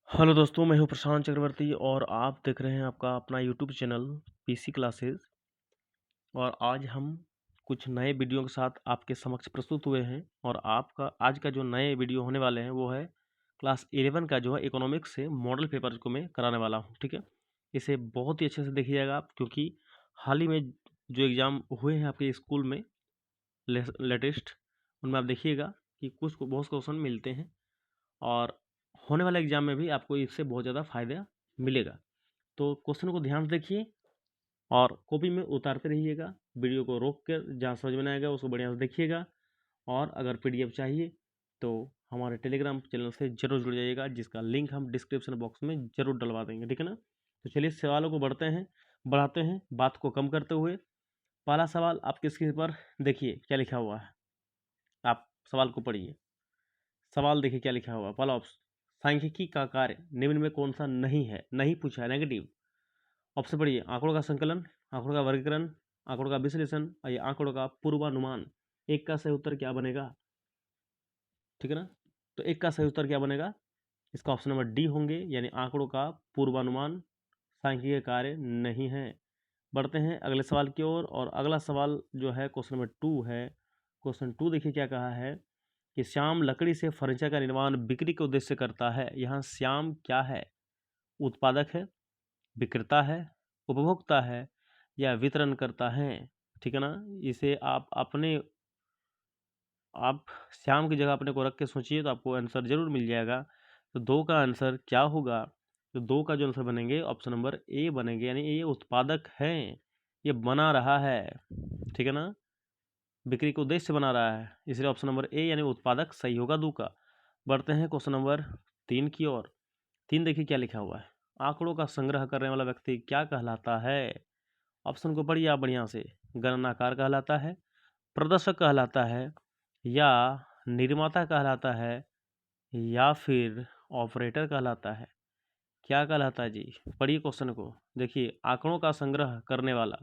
Hello दोस्तों, मैं हूं प्रशांत चक्रवर्ती और आप देख रहे हैं आपका अपना यूट्यूब चैनल पीसी क्लासेस। और आज हम कुछ नए वीडियो के साथ आपके समक्ष प्रस्तुत हुए हैं। और आपका आज का जो नए वीडियो होने वाले हैं वो है क्लास 11 का जो है इकोनॉमिक्स से मॉडल पेपर को मैं कराने वाला हूं। ठीक है, इसे बहुत ही अच्छे से देखिएगा आप, क्योंकि हाल ही में जो एग्ज़ाम हुए हैं आपके स्कूल में लेटेस्ट, उनमें आप देखिएगा कि कुछ बहुत क्वेश्चन मिलते हैं और होने वाले एग्जाम में भी आपको इससे बहुत ज़्यादा फ़ायदा मिलेगा। तो क्वेश्चन को ध्यान से देखिए और कॉपी में उतारते रहिएगा। वीडियो को रोक कर जहाँ समझ में नहीं आएगा उसको बढ़िया से देखिएगा। और अगर पीडीएफ चाहिए तो हमारे टेलीग्राम चैनल से ज़रूर जुड़ जाइएगा, जिसका लिंक हम डिस्क्रिप्शन बॉक्स में ज़रूर डलवा देंगे। ठीक है ना। तो चलिए सवालों को बढ़ाते हैं, बात को कम करते हुए। पहला सवाल आपके स्क्रीन पर देखिए क्या लिखा हुआ है। आप सवाल को पढ़िए। सवाल देखिए क्या लिखा हुआ है। पहला ऑप्शन, सांख्यिकी का कार्य निम्न में कौन सा नहीं है। नहीं पूछा है, नेगेटिव। ऑप्शन पढ़िए, आंकड़ों का संकलन, आंकड़ों का वर्गीकरण, आंकड़ों का विश्लेषण और ये आंकड़ों का पूर्वानुमान। एक का सही उत्तर क्या बनेगा। ठीक है ना। तो एक का सही उत्तर क्या बनेगा, इसका ऑप्शन नंबर डी होंगे, यानी आंकड़ों का पूर्वानुमान सांख्यिकीय कार्य नहीं है। बढ़ते हैं अगले सवाल की ओर। और अगला सवाल जो है क्वेश्चन नंबर 2 है। क्वेश्चन 2 देखिए क्या कहा है कि श्याम लकड़ी से फर्नीचर का निर्माण बिक्री के उद्देश्य से करता है। यहाँ श्याम क्या है, उत्पादक है, विक्रेता है, उपभोक्ता है या वितरण करता है। ठीक है ना। इसे आप श्याम की जगह अपने को रख के सोचिए तो आपको आंसर जरूर मिल जाएगा। तो 2 का आंसर क्या होगा। तो 2 का जो आंसर बनेंगे ऑप्शन नंबर ए बनेंगे, यानी ये उत्पादक है, ये बना रहा है। ठीक है ना, बिक्री के उद्देश्य से बना रहा है, इसलिए ऑप्शन नंबर ए यानी उत्पादक सही होगा 2 का। बढ़ते हैं क्वेश्चन नंबर 3 की ओर। 3 देखिए क्या लिखा हुआ है। आंकड़ों का संग्रह करने वाला व्यक्ति क्या कहलाता है। ऑप्शन को पढ़िए आप बढ़िया से। गणनाकार कहलाता है, प्रदर्शक कहलाता है, या निर्माता कहलाता है, या फिर ऑपरेटर कहलाता है। क्या कहलाता है जी, पढ़िए क्वेश्चन को। देखिए आंकड़ों का संग्रह करने वाला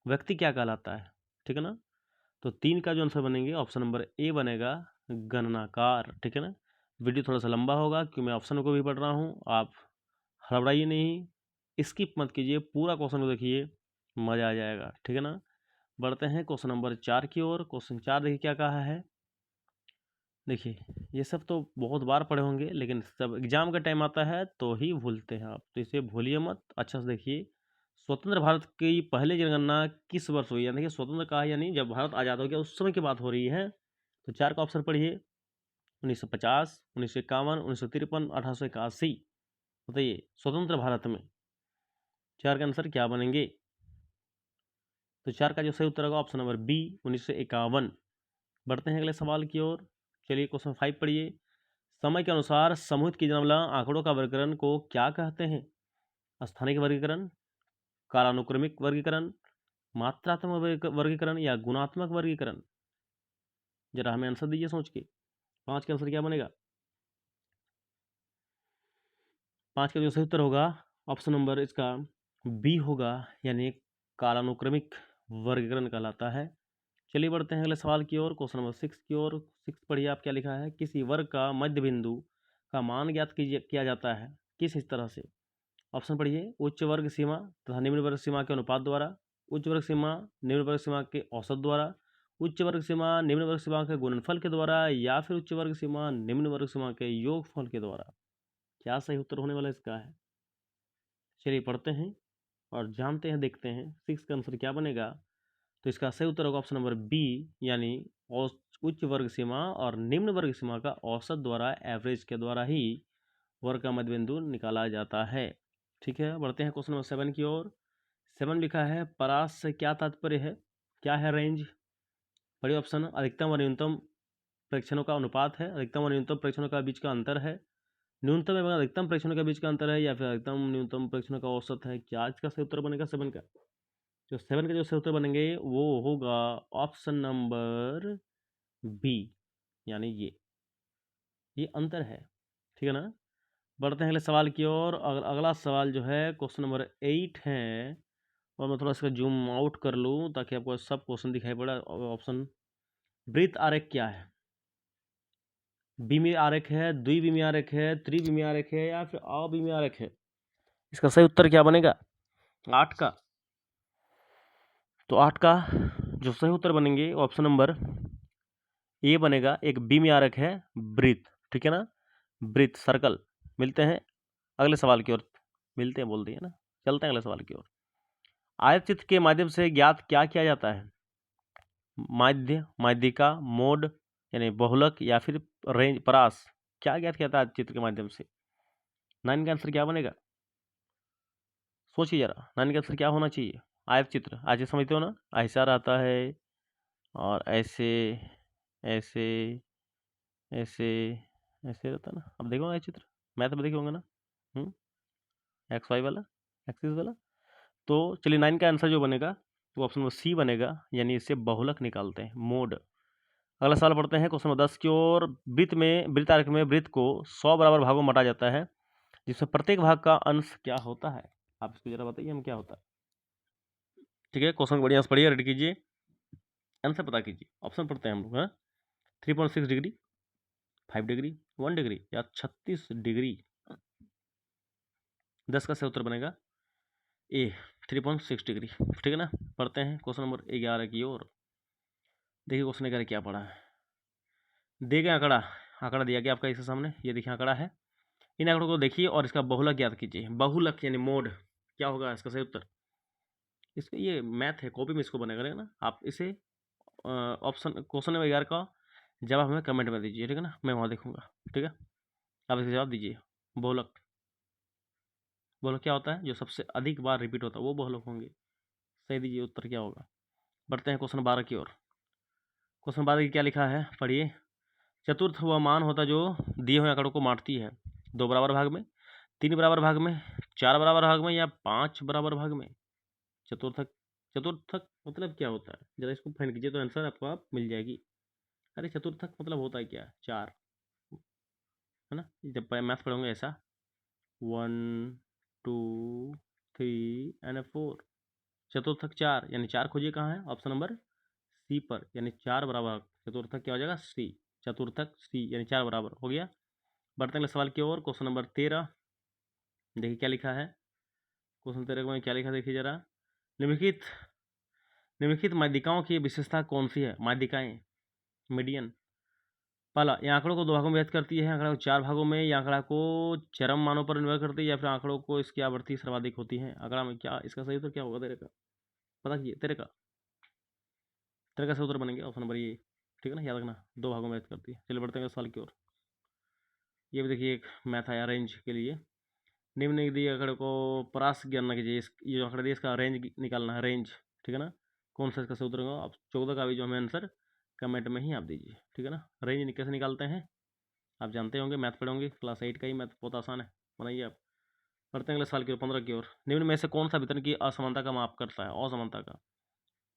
व्यक्ति क्या कहलाता है। ठीक है ना। तो 3 का जो आंसर बनेंगे ऑप्शन नंबर ए बनेगा, गणनाकार। ठीक है ना। वीडियो थोड़ा सा लंबा होगा क्योंकि मैं ऑप्शन को भी पढ़ रहा हूँ, आप हड़बड़ाइए नहीं, स्किप मत कीजिए, पूरा क्वेश्चन को देखिए, मज़ा आ जाएगा। ठीक है ना। बढ़ते हैं क्वेश्चन नंबर 4 की ओर। क्वेश्चन 4 देखिए क्या कहा है। देखिए ये सब तो बहुत बार पढ़े होंगे, लेकिन जब एग्जाम का टाइम आता है तो ही भूलते हैं आप, तो इसे भूलिए मत, अच्छा से देखिए। स्वतंत्र भारत की पहली जनगणना किस वर्ष हुई। यानी कि स्वतंत्र कहा, यानी जब भारत आज़ाद हो गया उस समय की बात हो रही है। तो 4 का ऑप्शन पढ़िए, 1950, 1951, 1953, 1881। बताइए स्वतंत्र भारत में 4 का आंसर क्या बनेंगे। तो 4 का जो सही उत्तर होगा ऑप्शन नंबर बी, 1951। बढ़ते हैं अगले सवाल की ओर। चलिए क्वेश्चन 5 पढ़िए। समय के अनुसार समूहित की जाने वाला आंकड़ों का वर्गीकरण को क्या कहते हैं। स्थानिक वर्गीकरण, कालानुक्रमिक वर्गीकरण, मात्रात्मक वर्गीकरण या गुणात्मक वर्गीकरण। जरा हमें आंसर दीजिए सोच के। 5 का आंसर क्या बनेगा। 5 का जो सही उत्तर होगा ऑप्शन नंबर इसका बी होगा, यानी कालानुक्रमिक वर्गीकरण कहलाता है। चलिए बढ़ते हैं अगले सवाल की ओर, क्वेश्चन नंबर 6 की ओर। 6 पढ़िए आप क्या लिखा है। किसी वर्ग का मध्य बिंदु का मान ज्ञात किया जाता है किस इस तरह से। ऑप्शन पढ़िए, उच्च वर्ग सीमा तथा निम्न वर्ग सीमा के अनुपात द्वारा, उच्च वर्ग सीमा निम्न वर्ग सीमा के औसत द्वारा, उच्च वर्ग सीमा निम्न वर्ग सीमा के गुणनफल के द्वारा, या फिर उच्च वर्ग सीमा निम्न वर्ग सीमा के योगफल के द्वारा। क्या सही उत्तर होने वाला इसका है। चलिए पढ़ते हैं और जानते हैं, देखते हैं 6 का आंसर क्या बनेगा। तो इसका सही उत्तर होगा ऑप्शन नंबर बी, यानी उच्च वर्ग सीमा और निम्न वर्ग सीमा का औसत द्वारा, एवरेज के द्वारा ही वर्ग का मध्य बिंदु निकाला जाता है। ठीक है, बढ़ते हैं क्वेश्चन नंबर 7 की ओर। 7 लिखा है, परास से क्या तात्पर्य है, क्या है रेंज। बड़ी ऑप्शन, अधिकतम और न्यूनतम प्रेक्षणों का अनुपात है, अधिकतम और न्यूनतम प्रेक्षणों का बीच का अंतर है, न्यूनतम एवं अधिकतम प्रेक्षणों के बीच का अंतर है, या फिर अधिकतम न्यूनतम प्रेक्षणों का औसत है। क्या आज का सही उत्तर बनेगा 7 का। जो 7 के जो सही उत्तर बनेंगे वो होगा ऑप्शन नंबर बी, यानी ये अंतर है। ठीक है ना। बढ़ते हैं अगले सवाल की ओर। अगला सवाल जो है क्वेश्चन नंबर 8 है। और मैं थोड़ा सा जूम आउट कर लूँ ताकि आपको सब क्वेश्चन दिखाई पड़ा। ऑप्शन, वृत्त आरेख क्या है। बीमी आरेख है, द्विबीमी आरेख है, त्रिबीमी आरेख है या फिर अबीमी आरेख है? इसका सही उत्तर क्या बनेगा? 8 का। तो 8 का जो सही उत्तर बनेंगे ऑप्शन नंबर ए बनेगा। एक बीमी आरेख है वृत्त, ठीक है ना, वृत्त सर्कल। मिलते हैं अगले सवाल की ओर, मिलते हैं बोल दिए ना, चलते हैं अगले सवाल की ओर। आयत चित्र के माध्यम से ज्ञात क्या किया जाता है? माध्य, माध्यिका, मोड यानी बहुलक या फिर रेंज, परास, क्या ज्ञात किया जाता है चित्र के माध्यम से? 9 का आंसर क्या बनेगा? सोचिए जरा, 9 का आंसर क्या होना चाहिए? आयत चित्र, आज समझते हो ना, ऐसा रहता है और ऐसे ऐसे ऐसे ऐसे रहता है ना। अब देखो आयत चित्र, मैथ में देखे होंगे ना, एक्स वाई वाला, एक्सिस वाला। तो चलिए 9 का आंसर जो बनेगा वो ऑप्शन नंबर सी बनेगा, यानी इससे बहुलक निकालते हैं, मोड। अगला सवाल पढ़ते हैं क्वेश्चन नंबर 10 की ओर। वृत्त आरेख में वृत्त को 100 बराबर भागों में बांटा जाता है, जिसमें प्रत्येक भाग का अंश क्या होता है? आप इसको जरा बताइए हम क्या होता है। ठीक है, क्वेश्चन बढ़िया से पढ़िए, रेडी कीजिए, आंसर पता कीजिए। ऑप्शन पढ़ते हैं हम लोग, 3.6 डिग्री, 5 डिग्री, 1 डिग्री या 36 डिग्री। 10 का सही उत्तर बनेगा ए, 3.6 डिग्री, ठीक है ना। पढ़ते हैं क्वेश्चन नंबर 11 की ओर। देखिए क्वेश्चन 11 क्या पढ़ा है। देखिए आंकड़ा दिया गया आपका इसके सामने, ये देखिए आंकड़ा है। इन आंकड़ों को देखिए और इसका बहुलक ज्ञात कीजिए। बहुलक यानी मोड क्या होगा इसका सही उत्तर? इसमें ये मैथ है, कॉपी में इसको बना करेगा ना आप। इसे ऑप्शन क्वेश्चन नंबर 11 का जवाब हमें कमेंट में दीजिए, ठीक है ना, मैं वहाँ देखूंगा, ठीक है। आप इसका जवाब दीजिए। बहुलक, बहुलक क्या होता है? जो सबसे अधिक बार रिपीट होता है वो बहुलक होंगे। सही दीजिए उत्तर क्या होगा। बढ़ते हैं क्वेश्चन 12 की ओर। क्वेश्चन 12 की क्या लिखा है पढ़िए। चतुर्थ वह मान होता है जो दिए हुए आंकड़ों को बांटती है 2 बराबर भाग में, 3 बराबर भाग में, 4 बराबर भाग में या 5 बराबर भाग में। चतुर्थक, चतुर्थक मतलब क्या होता है? जरा इसको फाइंड कीजिए तो आंसर आपको आप मिल जाएगी। अरे चतुर्थक मतलब होता है क्या? 4, है ना। जब मैथ पढ़ोगे ऐसा 1 2 3 एंड 4, चतुर्थक 4 यानी 4 खोजिए कहाँ है, ऑप्शन नंबर सी पर, यानी 4 बराबर। चतुर्थक क्या हो जाएगा? सी, चतुर्थक सी यानी 4 बराबर हो गया। बढ़ते हैं सवाल की ओर। क्वेश्चन नंबर 13, देखिए क्या लिखा है। क्वेश्चन 13 में क्या लिखा देखिए जरा। निम्नलिखित निम्नलिखित माध्यिकाओं की विशेषता कौन सी है? माध्यिकाएं, मीडियन। पहला, ये आंकड़ों को 2 भागों में व्यक्त करती है, आंकड़ा को 4 भागों में, या आंकड़ा को चरम मानों पर निर्भर करती है, या फिर आंकड़ों को इसकी आवृत्ति सर्वाधिक होती है। आंकड़ा में क्या, इसका सही उत्तर क्या होगा तेरे का? पता कीजिए तेरे का सही उत्तर बनेंगे ऑप्शन नंबर ये, ठीक है ना, याद रखना 2 भागों में व्यक्त करती है। चलिए बढ़ते हैं सवाल की ओर। ये भी देखिए एक मैथ आया रेंज के लिए। निम्न दिए आंकड़े को परास की गणना कीजिए। ये जो आंकड़ा दिया इसका रेंज निकालना है, रेंज, ठीक है ना। कौन सा इसका सही उत्तर होगा? आप 14 का भी जो हमें आंसर कमेंट में ही आप दीजिए, ठीक है ना। रेंज कैसे निकालते हैं आप जानते होंगे, मैथ पढ़े होंगे, क्लास 8 का ही मैथ, बहुत आसान है, बनाइए आप। बढ़ते हैं अगले साल की ओर, 15 की ओर। निम्न में से कौन सा वितरण की असमानता का माप करता है? असमानता का,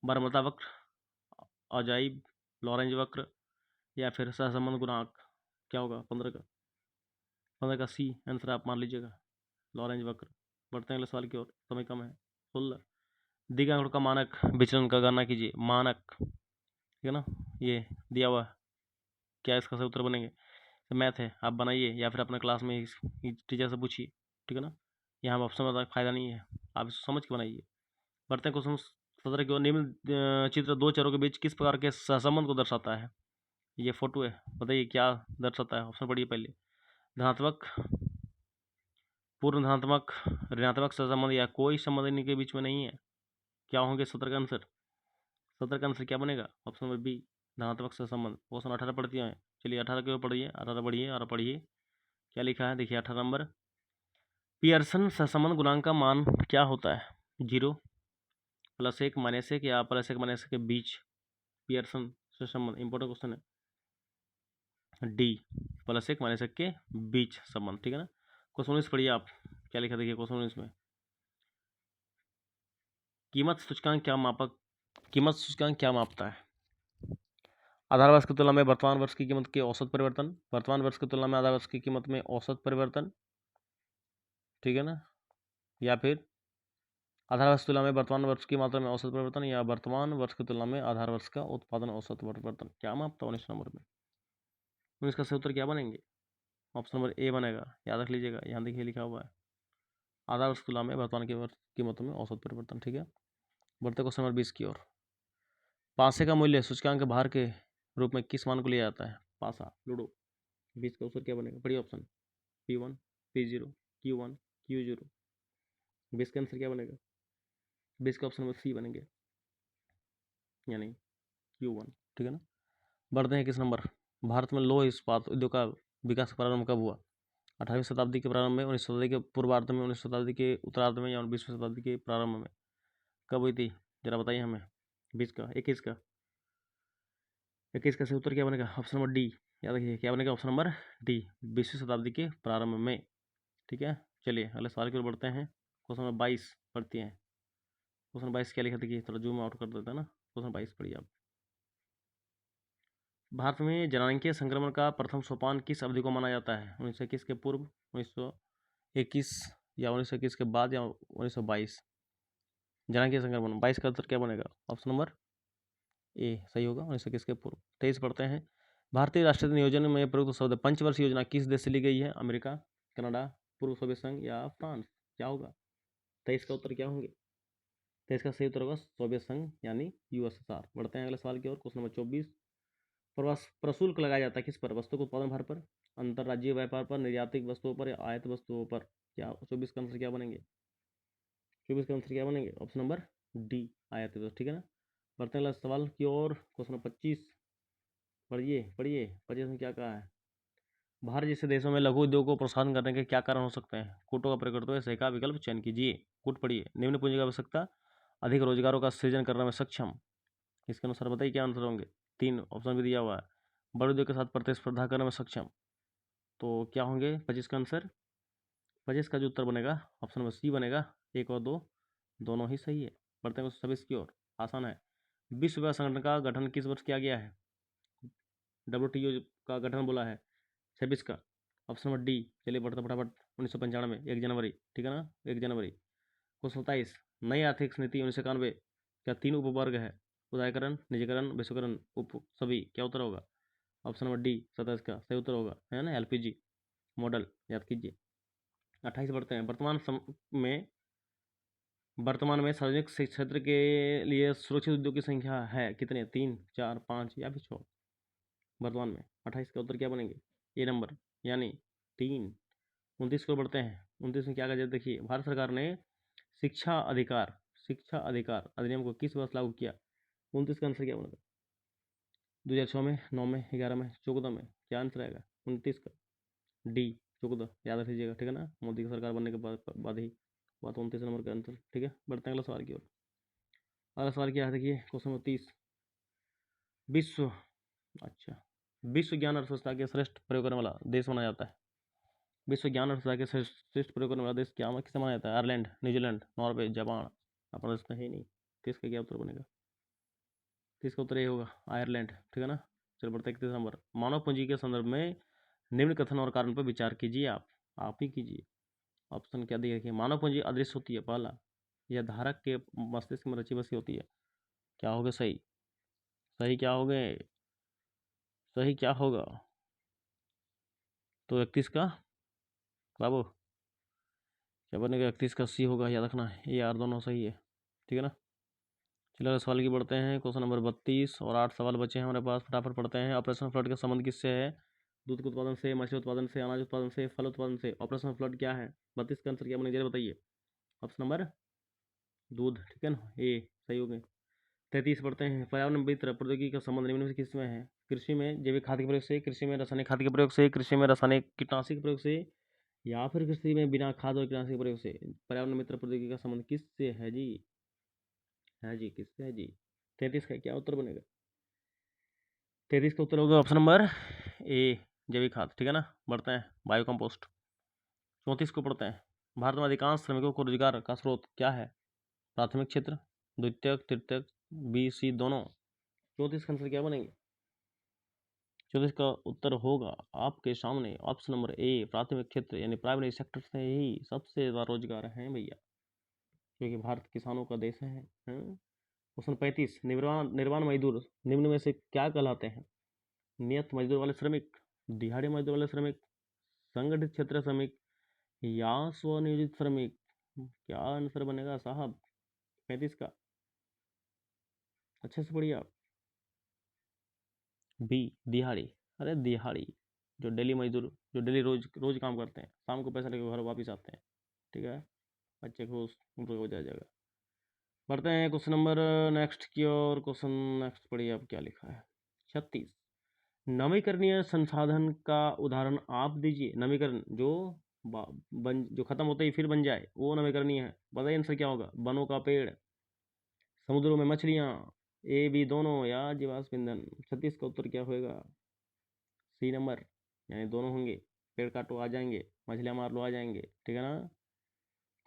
बरमता वक्र, अजाइब, लॉरेंज वक्र या फिर सहसंबंध गुणांक। क्या होगा 15 का? 15 का सी आंसर आप मान लीजिएगा, लॉरेंज वक्र। बढ़ते हैं अगले सवाल की ओर, समय कम है। 16, दी गए आंकड़ों का मानक विचलन का गणना कीजिए। मानक, ठीक है ना, ये दिया हुआ, क्या इसका सही उत्तर बनेंगे? तो मैथ है, आप बनाइए या फिर अपने क्लास में टीचर से पूछिए, ठीक है ना। यहाँ हम ऑप्शन बताने का फायदा नहीं है, आप इसको समझ के बनाइए। बढ़ते हैं क्वेश्चन 17 की ओर। निम्न चित्र 2 चरों के बीच किस प्रकार के सहसंबंध को दर्शाता है? ये फोटो है, बताइए क्या दर्शाता है। ऑप्शन पढ़िए पहले। धनात्मक, पूर्ण धनात्मक, ऋणात्मक सहसंबंध या कोई संबंध इनके बीच में नहीं है। क्या होंगे 17 का आंसर? 17 का आंसर क्या बनेगा? ऑप्शन नंबर बी, धनात्मक सहसंबंध। क्वेश्चन 18 पढ़ती है। चलिए 18 की ओर पढ़िए, 18 पढ़िए और पढ़िए क्या लिखा है। देखिए 18 नंबर, पियर्सन सहसंबंध गुणांक का मान क्या होता है? 0, +1, -1 या +1 -1 के बीच। पियर्सन सहसंबंध इंपॉर्टेंट क्वेश्चन है। डी, +1 -1 के बीच संबंध, ठीक है ना। क्वेश्चन 19 पढ़िए आप, क्या लिखा देखिए क्वेश्चन 19 में। कीमत सूचकांक क्या मापता है? आधार वर्ष की तुलना में वर्तमान वर्ष की कीमत के औसत परिवर्तन, वर्तमान वर्ष की तुलना में आधार वर्ष की कीमत में औसत परिवर्तन, ठीक है ना, या फिर आधार वर्ष की तुलना में वर्तमान वर्ष की मात्रा में औसत परिवर्तन, या वर्तमान वर्ष की तुलना में आधार वर्ष का उत्पादन औसत परिवर्तन। क्या मापता है 19 नंबर में? 19 का सही उत्तर क्या बनेंगे? ऑप्शन नंबर ए बनेगा। याद रख लीजिएगा, यहाँ देखिए लिखा हुआ है आधा वर्ष तुलना में वर्तमान की कीमतों में औसत परिवर्तन। ठीक है, बढ़ते क्वेश्चन नंबर 20 की ओर। पासे का मूल्य सूचकांक भार के रूप में किस मान को लिया जाता है? पासा, लूडो। 20 का उत्तर क्या बनेगा? पढ़िए option P1, P0, Q1, Q0। 20 का आंसर क्या बनेगा? 20 का ऑप्शन नंबर सी बनेंगे, यानी Q1। ठीक है ना। बढ़ते हैं किस नंबर। भारत में लौह इस्पात उद्योग का विकास प्रारंभ कब हुआ? 18वीं शताब्दी के प्रारंभ में, 19वीं शताब्दी के पूर्वार्ध में, 19वीं शताब्दी के उत्तरार्ध में, या 20वीं शताब्दी के प्रारंभ में? कब हुई थी जरा बताइए हमें। 20 का, 21 का, 21 का सही उत्तर क्या बनेगा? Option number D. याद रखिए क्या बनेगा? ऑप्शन नंबर डी, 20वीं शताब्दी के प्रारंभ में। ठीक है, चलिए अगले सवाल की ओर बढ़ते हैं। क्वेश्चन नंबर 22 पढ़ते हैं। क्वेश्चन 22 क्या लिखा? देखिए थोड़ा जूम आउट कर देते हैं ना। क्वेश्चन 22 पढ़िए आप। भारत में जननांगीय संक्रमण का प्रथम सोपान किस अवधि को माना जाता है? 1921 के पूर्व, 1921, या 1921 के बाद, या 1922? जननांगीय संक्रमण 22 का उत्तर क्या बनेगा? ऑप्शन नंबर ए सही होगा, 1921 के पूर्व। 23 पढ़ते हैं। भारतीय राष्ट्रीय नियोजन में प्रयुक्त शब्द पंचवर्षीय योजना किस देश से ली गई है? अमेरिका, कनाडा, पूर्व सोवियत संघ, या फ्रांस? क्या होगा? 23 का उत्तर क्या होंगे? 23 का सही उत्तर होगा सोवियत संघ, यानी USSR। बढ़ते हैं अगले सवाल की ओर। Question number 24। प्रशुल्क लगाया जाता है किस पर? वस्तु के उत्पादन भार पर, अंतर्राज्यीय व्यापार पर, निर्यातित वस्तुओं पर, या आयात वस्तुओं पर? क्या 24 का आंसर क्या बनेंगे? 24 का आंसर क्या बनेंगे? ऑप्शन नंबर डी, आयात वस्तु। ठीक है ना। बढ़ते हैं अगले सवाल की ओर। क्वेश्चन नंबर 25 पढ़िए पढ़िए। 25 में क्या कहा है? भारत जैसे देशों में लघु उद्योग को प्रोत्साहन करने के क्या कारण हो सकते हैं? कूटों का प्रयोग करते हुए सही का विकल्प चयन कीजिए। कूट पढ़िए। निम्न पूंजी की आवश्यकता, अधिक रोजगारों का सृजन करने में सक्षम। इसके अनुसार बताइए क्या आंसर होंगे? 3 ऑप्शन भी दिया हुआ है। बड़े उद्योग के साथ प्रतिस्पर्धा करने में सक्षम। तो क्या होंगे 25 का आंसर? 25 का जो उत्तर बनेगा ऑप्शन नंबर सी बनेगा। 1 और 2 दोनों ही सही है। बढ़ते हैं 26 की ओर। आसान है। विश्व व्यापार संगठन का गठन किस वर्ष किया गया है? WTO का गठन बोला है। 26 का ऑप्शन नंबर डी। चलिए बढ़ते फटाफट। 1995, 1 जनवरी। ठीक है ना, 1 जनवरी। क्वेश्चन 27। नई आर्थिक नीति 1991 क्या 3 उपवर्ग है? उदारीकरण, निजीकरण, विश्वकरण, उप सभी? क्या उत्तर होगा? ऑप्शन नंबर डी 27 का सही उत्तर होगा, है ना, LPG मॉडल। याद कीजिए। 28 बढ़ते हैं। वर्तमान में सार्वजनिक क्षेत्र के लिए सुरक्षित उद्योग की संख्या है कितने? 3, 4, 5, या फिर 6 वर्तमान में? 28 का उत्तर क्या बनेंगे? ए नंबर, यानी 3। 29 को बढ़ते हैं। 29 में क्या कहा जाए देखिए। भारत सरकार ने शिक्षा अधिकार अधिनियम को किस वर्ष लागू किया? 29 का आंसर क्या बनेगा? 2006 में, 9 में, 11 में, 14 में? क्या आंसर आएगा 29 का? डी 14। याद रख लीजिएगा। ठीक है ना, मोदी की सरकार बनने के बाद ही बात। 29 नंबर का आंसर। ठीक है, बढ़ते हैं अगला सवाल की ओर। अगला सवाल क्या है देखिए। Question number 30। विश्व अच्छा विश्व ज्ञान अर्थव्यवस्था के श्रेष्ठ प्रयोग करने वाला देश माना जाता है। विश्व ज्ञान अर्थव्यवस्था के श्रेष्ठ प्रयोग करने वाला देश क्या किसे माना जाता है? Ireland, New Zealand, Norway, Japan? अपना देश तो है ही नहीं। तो इसका क्या उत्तर बनेगा? तो इसका उत्तर ये होगा आयरलैंड। ठीक है ना। चलो बढ़ते हैं 31 नंबर। मानव पूंजी के संदर्भ में निम्न कथन और कारण पर विचार कीजिए। आप ही कीजिए। ऑप्शन क्या दिए देखिए। मानव पूंजी अदृश्य होती है, पहला। या धारक के मस्तिष्क में रची बसी होती है? क्या होगा सही? सही क्या हो गए? सही क्या होगा? तो 31 का बाबू क्या बनेगा? 31 का सी होगा, याद रखना है। ये यार दोनों सही है। ठीक है ना। चलो सवाल की बढ़ते हैं। क्वेश्चन नंबर 32 और 8 सवाल बचे हैं हमारे पास। फटाफट पढ़ते हैं। ऑपरेशन फ्लड का संबंध किससे है? दूध के उत्पादन से, मछली उत्पादन से, अनाज उत्पादन से, फल उत्पादन से? ऑपरेशन फ्लड क्या है? 32 का आंसर क्या बनेगा बताइए। ऑप्शन नंबर दूध। ठीक है ना, ए सही हो गए। 33 पढ़ते हैं। पर्यावरण मित्र प्रौद्योगिकी का संबंध निम्न में से किसमें है? कृषि में जैविक खाद के प्रयोग से, कृषि में रासायनिक खाद के प्रयोग से, कृषि में रासायनिक कीटनाशक के प्रयोग से, या फिर कृषि में बिना खाद और कीटनाशक के प्रयोग से? पर्यावरण मित्र प्रौद्योगिकी का संबंध किससे है जी? है जी, किससे है जी? 33 का क्या उत्तर बनेगा? 33 का उत्तर होगा ऑप्शन नंबर ए, जैविक खाद। ठीक है ना। बढ़ते हैं बायो कंपोस्ट। 34 को पढ़ते हैं। भारत में अधिकांश श्रमिकों को रोजगार का स्रोत क्या है? प्राथमिक क्षेत्र, द्वितीयक, तृतीयक, बी, सी दोनों? 34 का आंसर क्या बनेंगे? 34 का उत्तर होगा आपके सामने ऑप्शन नंबर ए, प्राथमिक क्षेत्र, यानी प्राइमरी सेक्टर से ही सबसे ज़्यादा रोजगार हैं भैया, क्योंकि भारत किसानों का देश है। क्वेश्चन 35। निर्माण निर्माण मजदूर निम्न में से क्या कहलाते हैं? नियत मजदूर वाले श्रमिक, दिहाड़ी मजदूर वाले श्रमिक, संगठित क्षेत्र श्रमिक या स्वनियोजित श्रमिक। क्या आंसर बनेगा साहब 35 का? अच्छे से पढ़िए आप। बी दिहाड़ी। अरे दिहाड़ी, जो डेली मजदूर, जो डेली रोज रोज काम करते हैं, शाम को पैसा लेकर घर वापस आते हैं। ठीक है, बच्चे खुश, उनको हो जाएगा। बढ़ते हैं क्वेश्चन नंबर नेक्स्ट की ओर। क्वेश्चन नेक्स्ट पढ़िए आप, क्या लिखा है। 36, नवीकरणीय संसाधन का उदाहरण आप दीजिए। नवीकरण जो जो खत्म होते ही फिर बन जाए, वो नवीकरणीय है। बताइए आंसर क्या होगा। वनों का पेड़, समुद्रों में मछलियाँ, ए बी दोनों, या जीवाश्म ईंधन। 36 का उत्तर क्या होगा? सी नंबर, यानी दोनों होंगे। पेड़ काटो आ जाएंगे, मछलियाँ मार लो आ जाएंगे। ठीक है ना?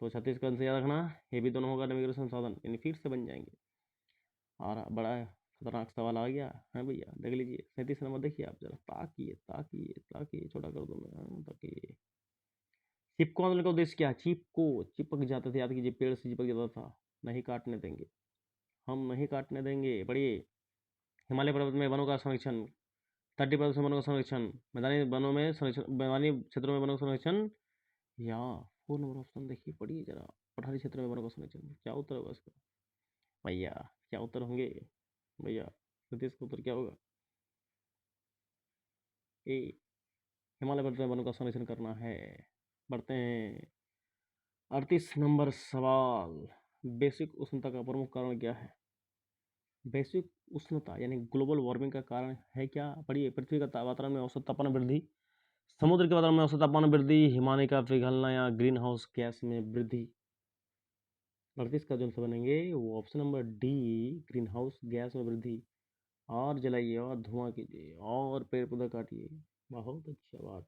तो 36 का आंसर याद रखना, ये भी दोनों होगा नवीकरणीय संसाधन, यानी फिर से बन जाएंगे। और बड़ा खतरनाक सवाल आ गया है भैया, देख लीजिए 37 नंबर। देखिए आप जरा, ताकिए ताकिए ताकिए, छोटा कर दो मैं, ताकिए। चिपको आंदोलन का उद्देश्य क्या है? चिपको, चिपक जाते थे, याद कीजिए, पेड़ से चिपक जाता था। नहीं काटने देंगे, हम नहीं काटने देंगे। पढ़िए, हिमालय पर्वत में वनों का संरक्षण, तटीय प्रदेश में वनों का संरक्षण, मैदानी वनों में संरक्षण, मैदानी क्षेत्रों में वनों का संरक्षण, या 4 नंबर ऑप्शन देखिए, पढ़िए जरा, पठारी क्षेत्र में वनों का संरक्षण। क्या उत्तर होगा इसका भैया? क्या उत्तर होंगे भैया? 37 का उत्तर क्या होगा? ए, हिमालय पर्वत में वनों का संरक्षण करना है। बढ़ते हैं 38 नंबर सवाल। वैश्विक उष्णता का प्रमुख कारण क्या है? वैश्विक उष्णता यानी ग्लोबल वार्मिंग का कारण है क्या? पढ़िए, पृथ्वी का वातावरण में औसत तापमान वृद्धि, समुद्र के वातावरण में औसत तापमान वृद्धि, हिमालय का पिघलना, या ग्रीन हाउस गैस में वृद्धि। 38 का जो आंसर बनेंगे वो option number D, green house gas में वृद्धि। और जलाइए और धुआं कीजिए और पेड़ पौधा काटिए। बहुत अच्छा बात।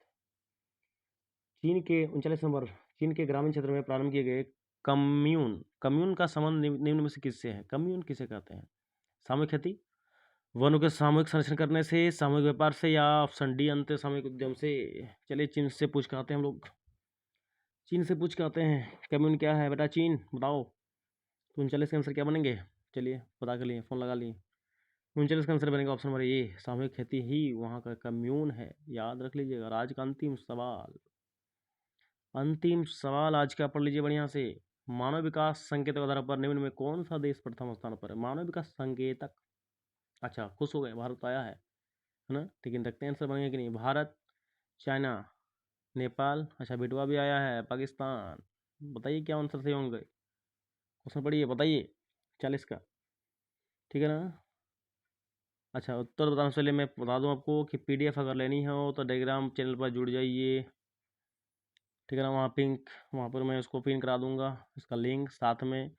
चीन के 39 नंबर, चीन के ग्रामीण क्षेत्र में प्रारंभ किए गए कम्यून, कम्यून का संबंध निम्न में से किससे है? कम्यून किसे कहते हैं? सामूहिक खेती, वनों के सामूहिक संरक्षण करने से, सामूहिक व्यापार से, या ऑप्शन डी अंत सामूहिक उद्यम से। चलिए चीन से पूछ के आते हैं हम लोग, चीन से पूछ के आते हैं कम्यून क्या है बेटा। चीन बताओ। तो 39 के आंसर क्या बनेंगे? चलिए पता कर लिए, फ़ोन लगा लिए। 39 का आंसर बनेगा ऑप्शन नंबर ए, सामूहिक खेती ही वहाँ का कम्यून है। याद रख लीजिएगा। और आज का अंतिम सवाल, अंतिम सवाल आज का पढ़ लीजिए बढ़िया से। मानव विकास संकेतक आधार पर निम्न में कौन सा देश प्रथम स्थान पर है? मानव विकास संकेतक। अच्छा, खुश हो गए, भारत आया है ना? लेकिन देखते हैं आंसर बनेंगे कि नहीं। भारत, चाइना, नेपाल, अच्छा बेटवा भी आया है, पाकिस्तान। बताइए क्या आंसर सही होंगे। क्वेश्चन पढ़िए, बताइए 40 का। ठीक है ना? अच्छा, उत्तर बताने से पहले मैं बता दूं आपको कि पीडीएफ अगर लेनी हो तो टेलीग्राम चैनल पर जुड़ जाइए। ठीक है ना? वहाँ पर मैं उसको पिन करा दूंगा, इसका लिंक साथ में।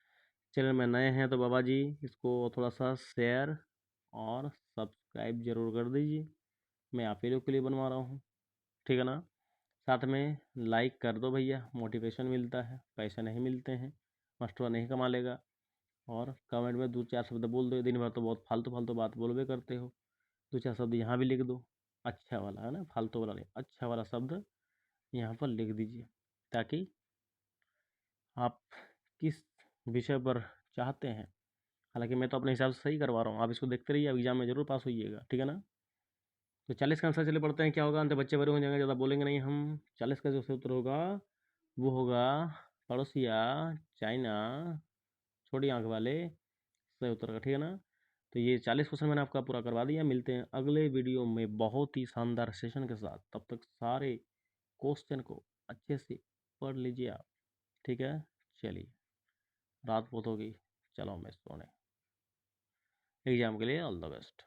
चैनल में नए हैं तो बाबा जी इसको थोड़ा सा शेयर और सब्सक्राइब जरूर कर दीजिए। मैं आप ही लोग के लिए बनवा रहा हूँ। ठीक है ना? साथ में लाइक कर दो भैया, मोटिवेशन मिलता है, पैसे नहीं मिलते हैं, मास्टर नहीं कमा लेगा। और कमेंट में 2-4 शब्द बोल दो, दिन भर तो बहुत फालतू फालतू बात बोलबे करते हो। 2-4 शब्द यहाँ भी लिख दो, अच्छा वाला है ना, फालतू वाला नहीं, अच्छा वाला शब्द यहाँ पर लिख दीजिए, ताकि आप किस विषय पर चाहते हैं। हालांकि मैं तो अपने हिसाब से सही करवा रहा हूँ, आप इसको देखते रहिए, एग्जाम में जरूर पास होइएगा। ठीक है ना? तो 40 का आंसर चले पढ़ते हैं क्या होगा। अंत बच्चे बड़े हो जाएंगे, ज़्यादा बोलेंगे नहीं हम। 40 का जो सही उत्तर होगा वो होगा पड़ोसिया, चाइना, छोटी आंख वाले, सही उत्तर का। ठीक है ना? तो ये 40 क्वेश्चन मैंने आपका पूरा करवा दिया। मिलते हैं अगले वीडियो में बहुत ही शानदार सेशन के साथ। तब तक सारे क्वेश्चन को अच्छे से पढ़ लीजिए आप। ठीक है? चलिए, रात बहुत होगी, चलो मैं सोने। एग्जाम के लिए ऑल द बेस्ट।